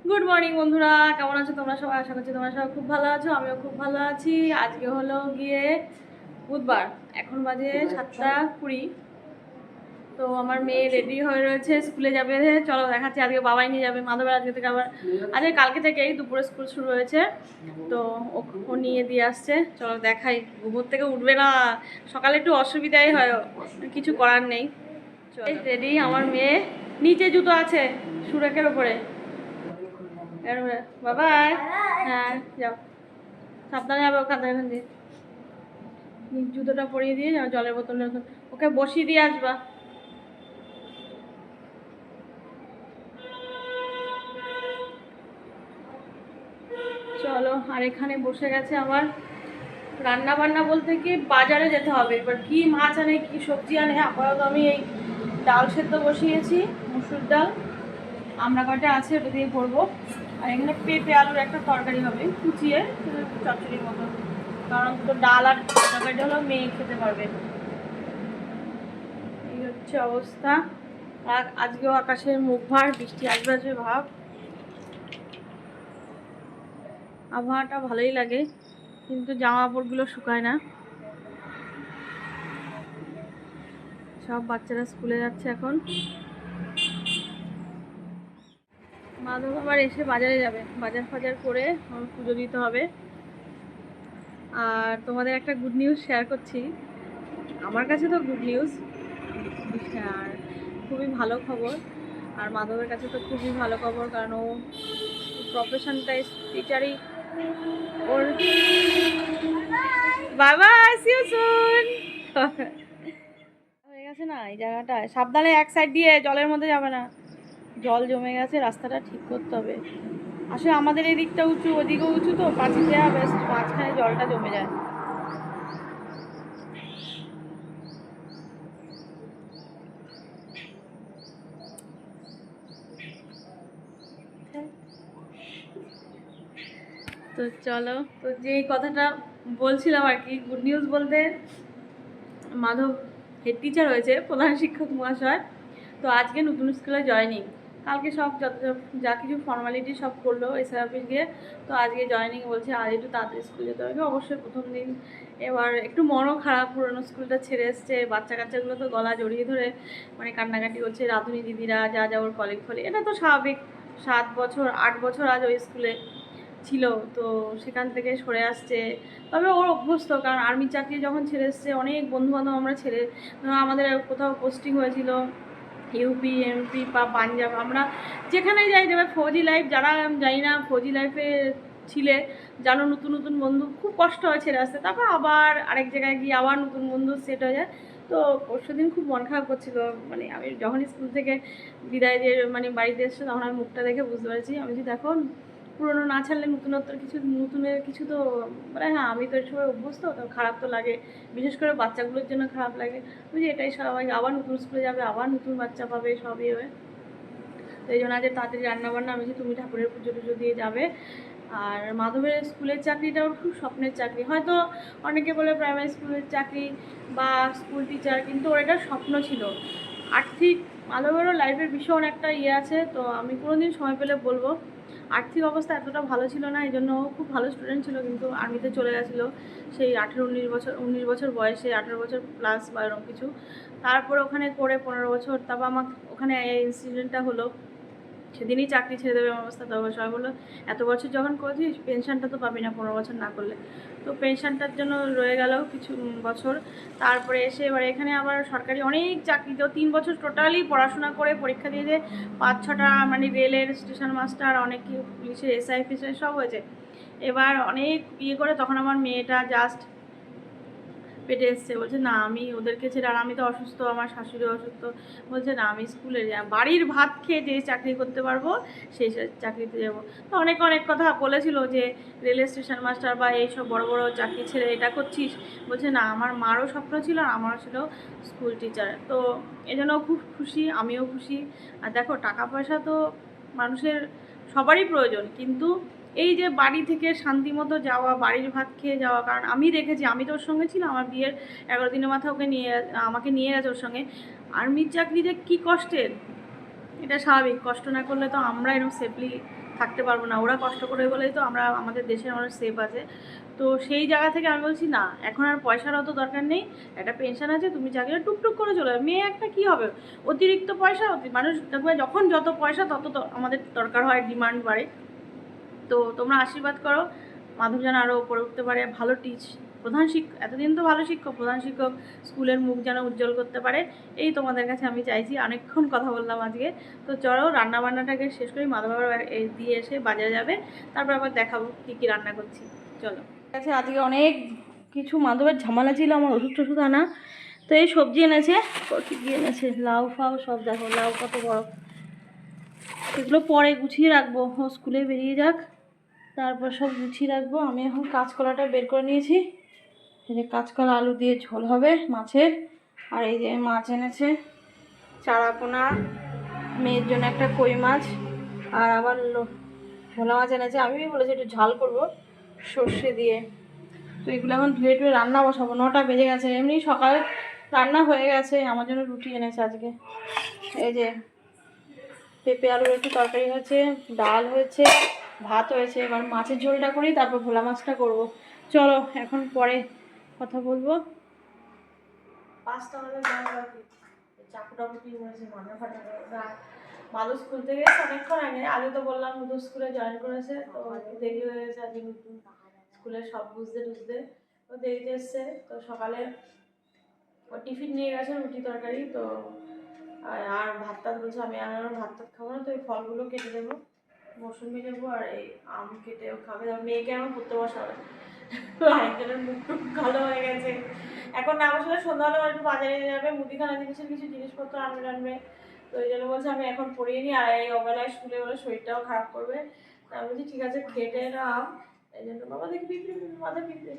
Good morning বন্ধুরা, কেমন আছো তোমরা সবাই? আশা করছি তোমরা সবাই খুব ভালো আছো। আমিও খুব ভালো আছি। আজকে হলো গিয়ে বুধবার, এখন বাজে 7:20। তো আমার মেয়ে রেডি হয়ে রয়েছে, স্কুলে যাবে। চলো দেখাচ্ছি। আজকে বাবাই নিয়ে যাবে। মাধবের আজকে থেকে আবার কালকে থেকেই দুপুরে স্কুল শুরু হয়েছে, তো ও নিয়ে দিয়ে আসছে। চলো দেখাই। ঘুমোর থেকে উঠবে না, সকালে একটু অসুবিধাই হয়, কিছু করার নেই। চলো রেডি আমার মেয়ে। নিচে জুতো আছে সুরেকের ওপরে। বাবাই। হ্যাঁ যাও, সাবধানে যাবে ওখান থেকে। এখান দিয়ে জুতোটা পরিয়ে দিয়ে যাও, জলের বোতল ওকে বসিয়ে দিয়ে আসবা। চলো, আর এখানে বসে গেছে আমার রান্না বান্না বলতে কি বাজারে যেতে হবে। এবার কি মাছ আনে কি সবজি আনে। আপাতত আমি এই ডাল সেদ্ধ বসিয়েছি, মুসুর ডাল, আমরা কটা আছে ওটা দিয়ে করবো। আর এখানে পেঁপে আলুর একটা তরকারি হবে, কুচিয়ে চচ্চড়ির মতো, কারণ তো ডাল আর তরকারিটা হলো মেয়ে খেতে পারবে। এই হচ্ছে অবস্থা। আর আজকেও আকাশের মুখ ভার, বৃষ্টি আসবে আসবে ভাব। আবহাওয়াটা ভালোই লাগে, কিন্তু জামা কাপড়গুলো শুকায় না। সব বাচ্চারা স্কুলে যাচ্ছে এখন। মাধব আবার এসে বাজারে যাবে, বাজার ফাজার করে আমার পুজো দিতে হবে। আর তোমাদের একটা গুড নিউজ শেয়ার করছি। আমার কাছে তো গুড নিউজ, আর খুবই ভালো খবর। আর মাধবের কাছে তো খুবই ভালো খবর, কারণ ও প্রফেশনটা টিচারই ওর। বাবা সি ইউ সুন। হয়ে গেছে না এই জায়গাটায়, সাবধানে এক সাইড দিয়ে, জলের মধ্যে যাবে না। জল জমে গেছে, রাস্তাটা ঠিক করতে হবে। আসলে আমাদের এই দিকটা উঁচু, ওদিকেও উঁচু, তো পাঁচিল দেওয়া, বেশ মাঝখানে জলটা জমে যায়। তো চলো, তো যেই কথাটা বলছিলাম আর কি, গুড নিউজ বলতে মাধব হেড টিচার হয়েছে, প্রধান শিক্ষক মহাশয়। তো আজকে নতুন স্কুলে জয়েনিং। কালকে সব যত যা কিছু ফর্মালিটি সব করলো এসআই অফিস গিয়ে। তো আজকে জয়েনিং বলছে, আজ একটু তাড়াতাড়ি স্কুল যেতে হবে। অবশ্যই প্রথম দিন, এবার একটু মনও খারাপ। পুরোনো স্কুলটা ছেড়ে এসছে, বাচ্চা কাচ্চাগুলো তো গলা জড়িয়ে ধরে মানে কান্নাকাটি করছে, রাঁধুনি দিদিরা যা যা ওর কলিগ ফলে। এটা তো স্বাভাবিক। 7 বছর 8 বছর আজ ওই স্কুলে ছিল, তো সেখান থেকে সরে আসছে। তবে ওর অভ্যস্ত, কারণ আর্মি চাকরি যখন ছেড়ে এসছে, অনেক বন্ধুবান্ধব আমরা ছেড়ে, আমাদের কোথাও পোস্টিং হয়েছিল ইউপি এমপি বা পাঞ্জাব, আমরা যেখানে যাই যাবে ফৌজি লাইফ, যারা জানি না ফৌজি লাইফে ছিলে, জানো নতুন নতুন বন্ধু খুব কষ্ট হয় ছেড়ে আসতে। তারপর আবার আরেক জায়গায় গিয়ে আবার নতুন বন্ধু সেট হয়ে যায়। তো পরশুদিন খুব মন খারাপ করছিল, মানে আমি যখন স্কুল থেকে বিদায় দিয়ে মানে বাড়িতে এসছে, তখন আমি মুখটা দেখে বুঝতে পারছি। আমি যদি এখন পুরোনো না ছাড়লে নতুনত্বের কিছু, নতুনের কিছু তো মানে, হ্যাঁ আমি তো এর সময় অভ্যস্ত, তো খারাপ তো লাগে, বিশেষ করে বাচ্চাগুলোর জন্য খারাপ লাগে। বুঝি এটাই স্বাভাবিক, আবার নতুন স্কুলে যাবে, আবার নতুন বাচ্চা পাবে, সবই হবে। তো এই জন্য আজ তাড়াতাড়ি রান্নাবান্না, আমি যে তুমি ঠাকুরের পুজো টুজো দিয়ে যাবে। আর মাধবের স্কুলের চাকরিটা ওর খুব স্বপ্নের চাকরি। হয়তো অনেকে বলে প্রাইমারি স্কুলের চাকরি বা স্কুল টিচার, কিন্তু ওর এটা স্বপ্ন ছিল। আর্থিক, মাধবেরও লাইফের ভীষণ একটা ইয়ে আছে, তো আমি কোনোদিন সময় পেলে বলবো। আর্থিক অবস্থা এতটা ভালো ছিল না, এই জন্য খুব ভালো স্টুডেন্ট ছিল, কিন্তু আর্মিতে চলে গেছিলো সেই 18-19 বছর, 19 বছর বয়সে, 18 বছর প্লাস বা এরকম কিছু। তারপরে ওখানে করে 15 বছর, তারপর আমার ওখানে এই ইনসিডেন্টটা হলো। সেদিনই চাকরি ছেড়ে দেবে অবস্থা। তবে সবাই বললো, এত বছর যখন করেছিস পেনশনটা তো পাবি না 15 বছর না করলে। তো পেনশনটার জন্য রয়ে গেল কিছু বছর। তারপরে এসে এবার এখানে আবার সরকারি অনেক চাকরি, তো 3 বছর টোটালি পড়াশোনা করে পরীক্ষা দিয়ে যে 5-6টা মানে রেলের স্টেশন মাস্টার, অনেক পুলিশের এসআই ফিসআই সব হয়েছে। এবার অনেক ইয়ে করে তখন আমার মেয়েটা জাস্ট পেটে এসছে, বলছে না আমি ওদেরকে ছেড়ে, আর আমি তো অসুস্থ, আমার শাশুড়ি অসুস্থ, বলছে না আমি স্কুলে বাড়ির ভাত খেয়ে যে চাকরি করতে পারবো সেই চাকরিতে যাবো। তো অনেক অনেক কথা বলেছিল যে রেলওয়ে স্টেশন মাস্টার বা এইসব বড় বড় চাকরি ছেড়ে এটা করছিস। বলছে না আমার মারও স্বপ্ন ছিল, আর আমারও ছিল স্কুল টিচার। তো এই জন্য খুব খুশি, আমিও খুশি। আর দেখো টাকা পয়সা তো মানুষের সবারই প্রয়োজন, কিন্তু এই যে বাড়ি থেকে শান্তি মতো যাওয়া, বাড়ির ভাত খেয়ে যাওয়া, কারণ আমি দেখেছি, আমি তো ওর সঙ্গে ছিলাম, আমার বিয়ের 11 দিনের মাথায় আমাকে নিয়ে গেছে ওর সঙ্গে। আর্মির চাকরি যে কী কষ্টের, এটা স্বাভাবিক। কষ্ট না করলে তো আমরা এরকম সেফলি থাকতে পারবো না। ওরা কষ্ট করে বলেই তো আমরা আমাদের দেশের মানুষ সেফ আছে। তো সেই জায়গা থেকে আমি বলছি না, এখন আর পয়সার অত দরকার নেই, একটা পেনশন আছে, তুমি চাকরিটা টুকটুক করে চলে যাবে। মেয়ে একটা কী হবে, অতিরিক্ত পয়সা মানুষ দেখবে যখন যত পয়সা তত তো আমাদের দরকার হয়, ডিমান্ড বাড়ে। তো তোমরা আশীর্বাদ করো মাধব যেন আরও উপরে উঠতে পারে, ভালো প্রধান শিক্ষক, এতদিন তো ভালো শিক্ষক, প্রধান শিক্ষক, স্কুলের মুখ যেন উজ্জ্বল করতে পারে, এই তোমাদের কাছে আমি চাইছি। অনেকক্ষণ কথা বললাম আজকে। তো চলো রান্নাবান্নাটাকে শেষ করি, মাধব আবার দিয়ে এসে বাজারে যাবে, তারপর আবার দেখাবো কী কী রান্না করছি। চলো। আচ্ছা, আজকে অনেক কিছু মাধবের ঝামেলা ছিল, আমার ওষুধ টষুধ আনা। তো এই সবজি এনেছে, কী কী এনেছে, লাউ ফাউ সব, দেখো লাউ কত বড়। এগুলো পরে গুছিয়ে রাখবো, ও স্কুলে বেরিয়ে যাক, তারপর সব গুছিয়ে রাখবো। আমি এখন কাঁচকলাটা বের করে নিয়েছি, এই যে কাঁচকলা আলু দিয়ে ঝোল হবে মাছের। আর এই যে মাছ এনেছে চারাপোনা, মেয়ের জন্য একটা কই মাছ, আর আবার ভোলা মাছ এনেছে। আমি বলেছি একটু ঝাল করবো সর্ষে দিয়ে। তো এগুলো এখন ধুয়ে টুয়ে রান্না বসাবো, 9টা বেজে গেছে। এমনি সকালে রান্না হয়ে গেছে, আমার জন্য রুটি এনেছে আজকে। এই যে পেঁপে আলুর একটু তরকারি হয়েছে, ডাল হয়েছে, ভাত হয়েছে। এবার মাছের ঝোলটা করি, তারপর ভোলা মাছটা করবো। চলো এখন পরে কথা বলবো। 5টা বাজে চাকুটা ফুটি হয়েছে, মাথা ফাটা। মাদু স্কুল থেকে অনেকক্ষণ আগে, আগে তো বললাম নতুন স্কুলে জয়েন করেছে, তো দেরি হয়ে গেছে আজকে নতুন স্কুলে সব বুঝতে টুঝতে, তো দেরিতে এসছে। তো সকালে ও টিফিন নিয়ে গেছে রুটি তরকারি, তো আর ভাত টাত বলছে আমি আর ভাত টাত খাবো না, তো এই ফলগুলো কেটে দেবো, মৌসুমি নেবো আর এই আম কেটেও খাবে। মেয়েকে আমার পড়তে বসাবে, আরেকজনের মুখ টুক ভালো হয়ে গেছে। এখন না বসলে সন্ধ্যাবেলা একটু বাজারে যাবে, মুদিখানা জিনিসের কিছু জিনিসপত্র আনবে। তো এই জন্য বলছে আমি এখন পড়িয়ে নিই, আর এই অবেলায় স্কুলে বলে শরীরটাও খারাপ করবে। তা আমি বলছি ঠিক আছে খেটে নাও। এই জন্য বাবা দেখি পিঁপড়ে মাথা পিঁপড়ে,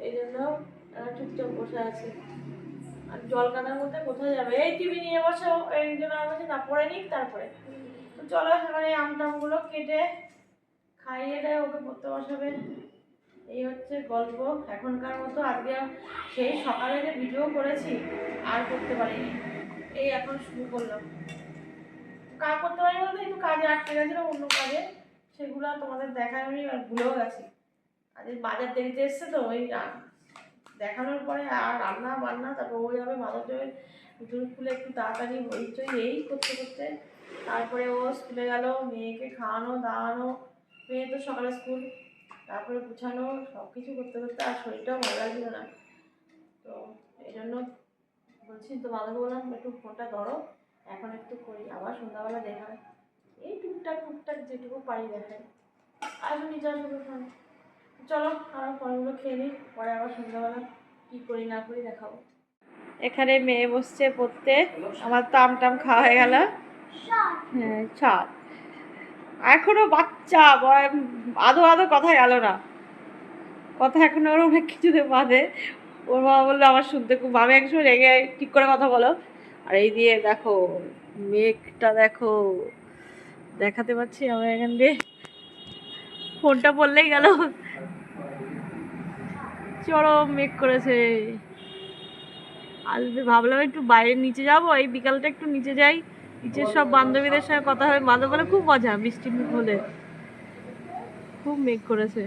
এই জন্য চুপচাপ বসে আছে। আর জল কাদার মধ্যে কোথায় যাবে, এই টিভি নিয়ে বসো, এই জন্য আমি বলছি না পড়ে নিক তারপরে। তো চলো এবার এই আমটামগুলো কেটে খাইয়ে দেয়, ওকে পড়তে বসাবে। এই হচ্ছে গল্প এখনকার মতো। আজকে সেই সকালে যে ভিডিও করেছি আর করতে পারিনি, এই এখন শুরু করলাম। কাজ করতে পারি বলতে একটু কাজে আটকে গেছিলো, অন্য কাজে, সেগুলো তোমাদের দেখায় আমি আর ভুলেও গেছি। আজ বাজার দেরিতে এসছে তো, ওই দেখানোর পরে আর রান্না বান্না, তারপর ওই হবে মাদার যাবে দুধ খুলে একটু তাড়াতাড়ি হইচই এই করতে করতে, তারপরে ও স্কুলে গেল, মেয়েকে খাওয়ানো দাওয়ানো, মেয়ে তো সকালে স্কুল, তারপরে গুছানো, সব কিছু করতে করতে আর শরীরটাও ভালো লাগছিল না। তো এই জন্য বলছি তো মাদাকে বললাম একটু ফোনটা ধরো, এখন একটু করি, আবার সন্ধ্যাবেলা দেখায় এই টুকটাক টুকটাক যেটুকু পারি দেখায়। আসো নিচে আসো ফোন। চলো আমার ফলগুলো খেয়ে নিই, পরে আবার সন্ধ্যাবেলা কী করি না করি দেখাবো। এখানে মেয়ে বসছে পড়তে, আমার তো আম টাম খাওয়া হয়ে গেল। হ্যাঁ 7, এখনো বাচ্চা, আদো আদো কথা গেল না, কথা এখনো ওর অনেক কিছুতে বাঁধে। ওর বাবা বললো আমার শুনতে খুব, আমি একসময় রেগে ঠিক করে কথা বলো। আর এই দিয়ে দেখো মেঘটা দেখো, দেখাতে পাচ্ছি আমার এখান দিয়ে, ফোনটা বললেই গেল, চরম মেঘ করেছে। আসবে ভাবলাম একটু বাইরে নিচে যাবো, এই বিকালটা একটু নিচে যাই, নিচের সব বান্ধবীদের সঙ্গে কথা হবে। বান্ধব বলে খুব মজা বৃষ্টি হলে, খুব মেঘ করেছে,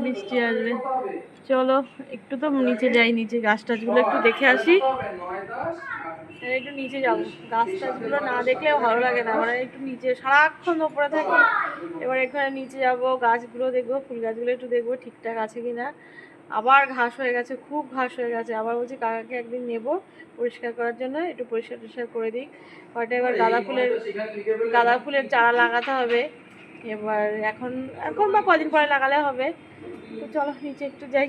বৃষ্টি আসবে। চলো একটু তো নিচে যাই, নিচে গাছ টাছগুলো একটু দেখে আসি। একটু নিচে যাবো, গাছ টাছগুলো না দেখলেও ভালো লাগে না, মানে একটু নিচে সারাক্ষণ ওপরে থাকি, এবার এখানে নিচে যাব, গাছগুলো দেখবো, ফুল গাছগুলো একটু দেখবো ঠিকঠাক আছে কি না। আবার ঘাস হয়ে গেছে, খুব ঘাস হয়ে গেছে। আবার বলছি কাকাকে একদিন নেবো পরিষ্কার করার জন্য, একটু পরিষ্কার টরিষ্কার করে দিই। কয়টা এবার গাঁদা ফুলের চারা লাগাতে হবে, এবার এখন বা কদিন পরে লাগালে হবে। তো চলো নিচে একটু যাই।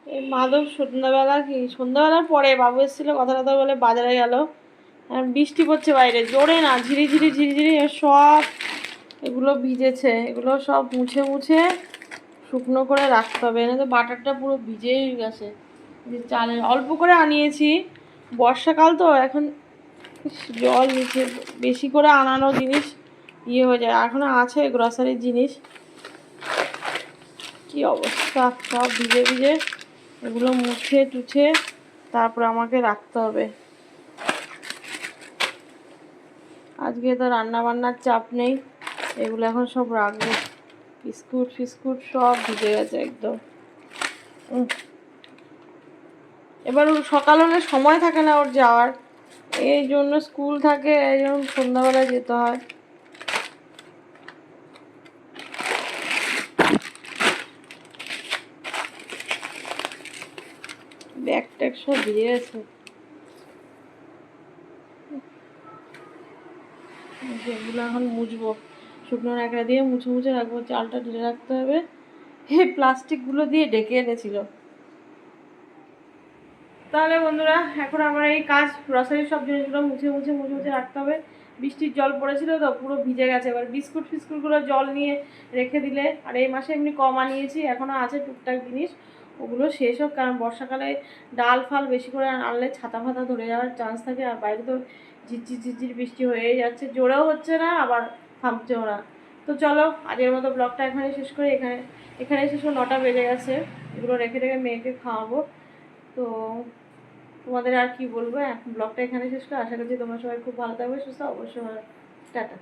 এই মাধব সন্ধ্যাবেলার পরে বাবু এসেছিলো, কথা টথা বলে বাজারে গেল। বৃষ্টি পড়ছে বাইরে, জোরে না, ঝিরিঝিরি ঝিরিঝিরি, সব এগুলো ভিজেছে, এগুলো সব মুছে মুছে শুকনো করে রাখতে হবে, এনে তো বাটারটা পুরো ভিজেই গেছে। যে চালের অল্প করে আনিয়েছি, বর্ষাকাল তো এখন জল নিচে, বেশি করে আনানো জিনিস ইয়ে হয়ে যায়। এখনো আছে গ্রসারির জিনিস, কি অবস্থা, সব ভিজে ভিজে, এগুলো মুছে টুছে তারপর আমাকে রাখতে হবে। আজকে তো রান্না বান্নার চাপ নেই, এগুলো এখন সব রাখবো। বিস্কুট ফিস্কুট সব ভিজে গেছে একদম। এবার ওর সকাল হলে সময় থাকে না ওর যাওয়ার, এই জন্য স্কুল থাকে, এই জন্য সন্ধ্যাবেলায় যেতে হয়। ব্যাগ ট্যাগ সব ভিজে গেছে। যেগুলো এখন মুছবো, শুকনো ন্যাকড়া দিয়ে মুছে মুছে রাখবো। চালটা ঢেলে রাখতে হবে, এই প্লাস্টিকগুলো দিয়ে ডেকে এনেছিল। তাহলে বন্ধুরা, এখন আমার এই কাজ, গ্রসারির সব জিনিসগুলো মুছে মুছে মুছে মুছে রাখতে হবে। বৃষ্টির জল পড়েছিল তো পুরো ভিজে গেছে। এবার বিস্কুট ফিস্কুটগুলো জল নিয়ে রেখে দিলে, আর এই মাসে এমনি কম আনিয়েছি, এখনও আছে টুকটাক জিনিস, ওগুলো শেষ হোক। কারণ বর্ষাকালে ডাল ফাল বেশি করে আনলে ছাতা ফাতা ধরে যাওয়ার চান্স থাকে। আর বাইরে তো ঝিরঝির ঝিরঝির বৃষ্টি হয়েই যাচ্ছে, জোরেও হচ্ছে না আবার থামছেও না। তো চলো আজকের মতো ব্লগটা এখানে শেষ করি। এখানে শেষ করে 9টা বেজে গেছে। এগুলো রেখে রেখে মেয়েকে খাওয়াবো। তো তোমাদের আর কি বলবো, ব্লগটা এখানে শেষ করে আশা করছি তোমরা সবাই খুব ভালো থাকবে, সুস্থ অবশ্যই। টাটা।